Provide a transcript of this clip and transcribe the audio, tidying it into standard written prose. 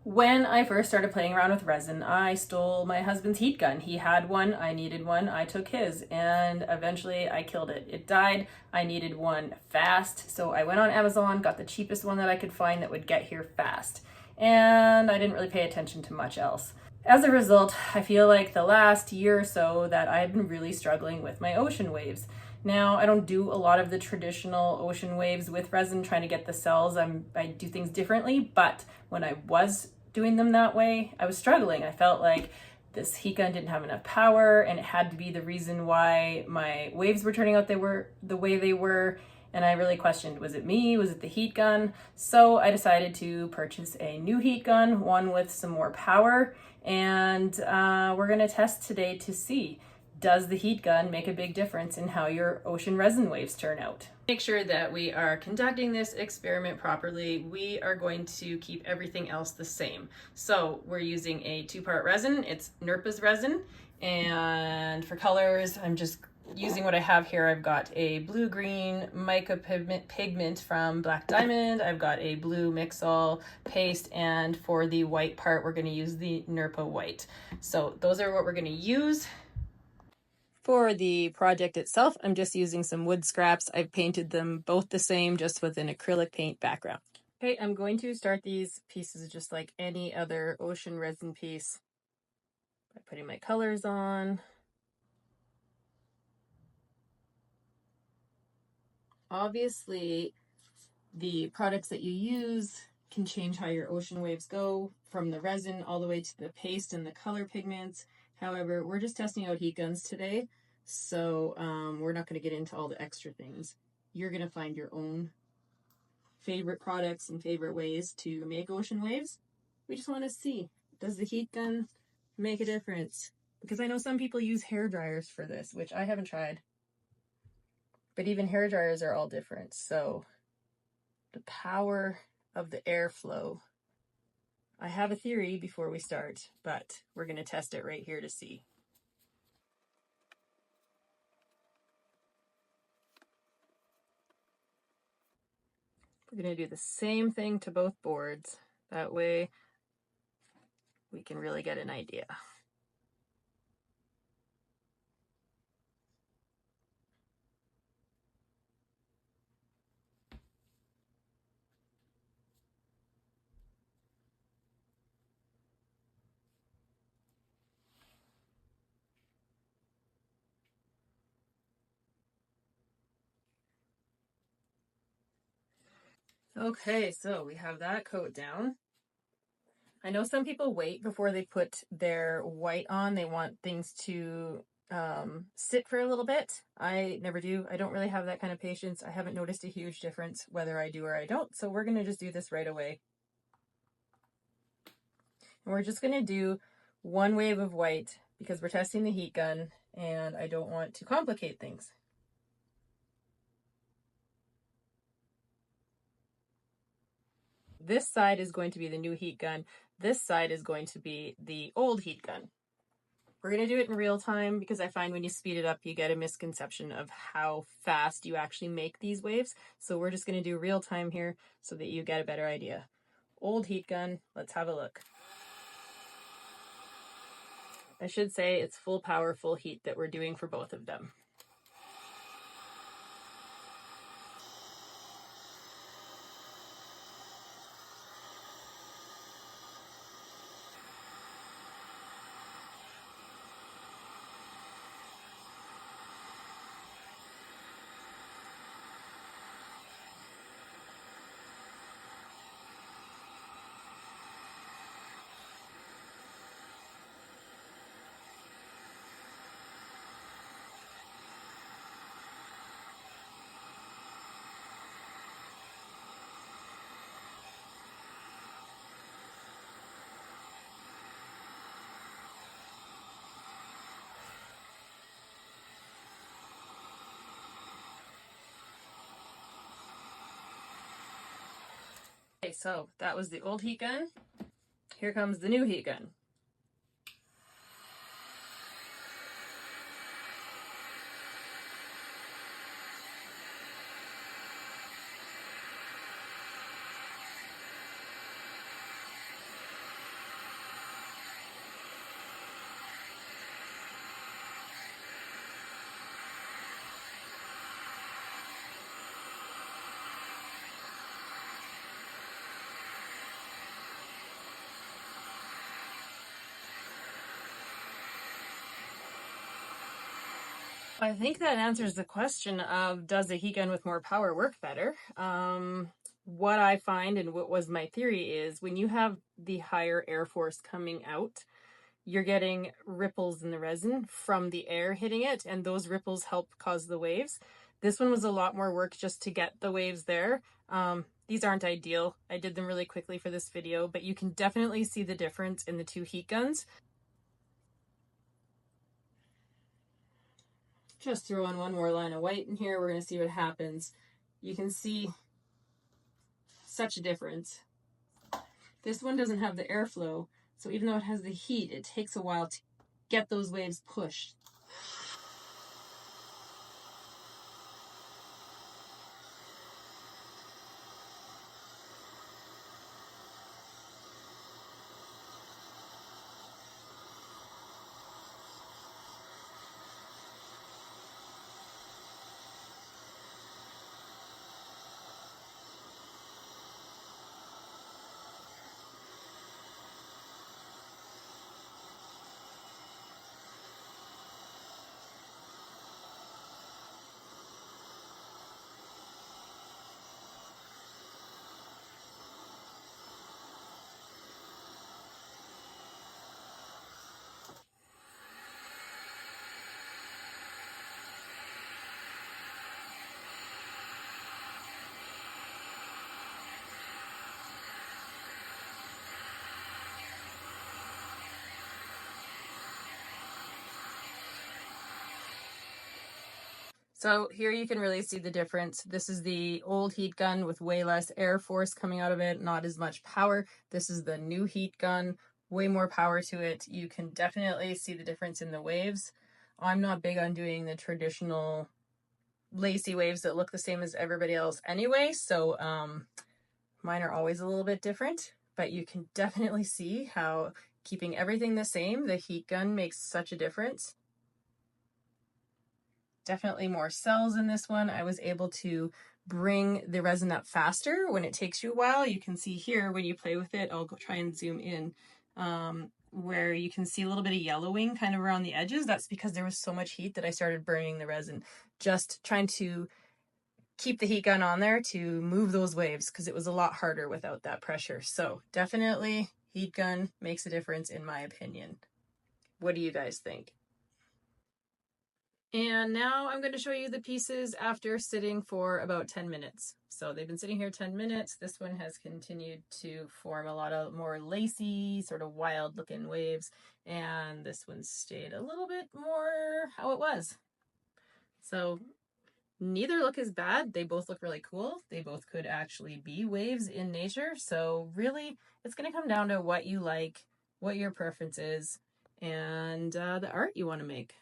When I first started playing around with resin, I stole my husband's heat gun. He had one, I needed one, I took his, and eventually I killed it. It died, I needed one fast, so I went on Amazon, got the cheapest one that I could find that would get here fast. And I didn't really pay attention to much else. As a result, I feel like the last year or so that I've been really struggling with my ocean waves. Now, I don't do a lot of the traditional ocean waves with resin, trying to get the cells. I do things differently, but when I was doing them that way, I was struggling. I felt like this heat gun didn't have enough power, and it had to be the reason why my waves were turning out they were the way they were. And I really questioned, was it me? Was it the heat gun? So I decided to purchase a new heat gun, one with some more power, and we're gonna test today to see, does the heat gun make a big difference in how your ocean resin waves turn out? Make sure that we are conducting this experiment properly. We are going to keep everything else the same. So we're using a 2-part resin. It's Nirpa's resin. And for colors, I'm just using what I have here. I've got a blue-green mica pigment from Black Diamond. I've got a blue mix-all paste, and for the white part, we're going to use the Nirpa white. So those are what we're going to use. For the project itself, I'm just using some wood scraps. I've painted them both the same, just with an acrylic paint background. Okay, I'm going to start these pieces just like any other ocean resin piece by putting my colors on. Obviously, the products that you use can change how your ocean waves go, from the resin all the way to the paste and the color pigments. However, we're just testing out heat guns today, so we're not going to get into all the extra things. You're going to find your own favorite products and favorite ways to make ocean waves. We just want to see, does the heat gun make a difference? Because I know some people use hair dryers for this, which I haven't tried. But even hair dryers are all different, so the power of the airflow. I have a theory before we start, but we're going to test it right here to see. We're going to do the same thing to both boards. That way we can really get an idea. Okay, so we have that coat down. I know some people wait before they put their white on. They want things to sit for a little bit. I never do. I don't really have that kind of patience. I haven't noticed a huge difference whether I do or I don't. So we're going to just do this right away. And we're just going to do one wave of white because we're testing the heat gun and I don't want to complicate things. This side is going to be the new heat gun. This side is going to be the old heat gun. We're going to do it in real time because I find when you speed it up, you get a misconception of how fast you actually make these waves. So we're just going to do real time here so that you get a better idea. Old heat gun, let's have a look. I should say it's full power, full heat that we're doing for both of them. Okay, so that was the old heat gun. Here comes the new heat gun. I think that answers the question of, does a heat gun with more power work better? What I find and what was my theory is, when you have the higher air force coming out, you're getting ripples in the resin from the air hitting it, and those ripples help cause the waves. This one was a lot more work just to get the waves there. These aren't ideal. I did them really quickly for this video, but you can definitely see the difference in the two heat guns. Just throw in one more line of white in here. We're going to see what happens. You can see such a difference. This one doesn't have the airflow, so even though it has the heat, it takes a while to get those waves pushed. So here you can really see the difference. This is the old heat gun with way less air force coming out of it, not as much power. This is the new heat gun, way more power to it. You can definitely see the difference in the waves. I'm not big on doing the traditional Lacy waves that look the same as everybody else anyway, so mine are always a little bit different, but you can definitely see how keeping everything the same, the heat gun makes such a difference. Definitely more cells in this one. I was able to bring the resin up faster when it takes you a while. You can see here when you play with it, I'll go try and zoom in, where you can see a little bit of yellowing kind of around the edges. That's because there was so much heat that I started burning the resin, just trying to keep the heat gun on there to move those waves, because it was a lot harder without that pressure. So definitely heat gun makes a difference in my opinion. What do you guys think? And now I'm going to show you the pieces after sitting for about 10 minutes. So they've been sitting here 10 minutes. This one has continued to form a lot of more lacy, sort of wild looking waves. And this one stayed a little bit more how it was. So neither look as bad. They both look really cool. They both could actually be waves in nature. So really, it's going to come down to what you like, what your preference is, and the art you want to make.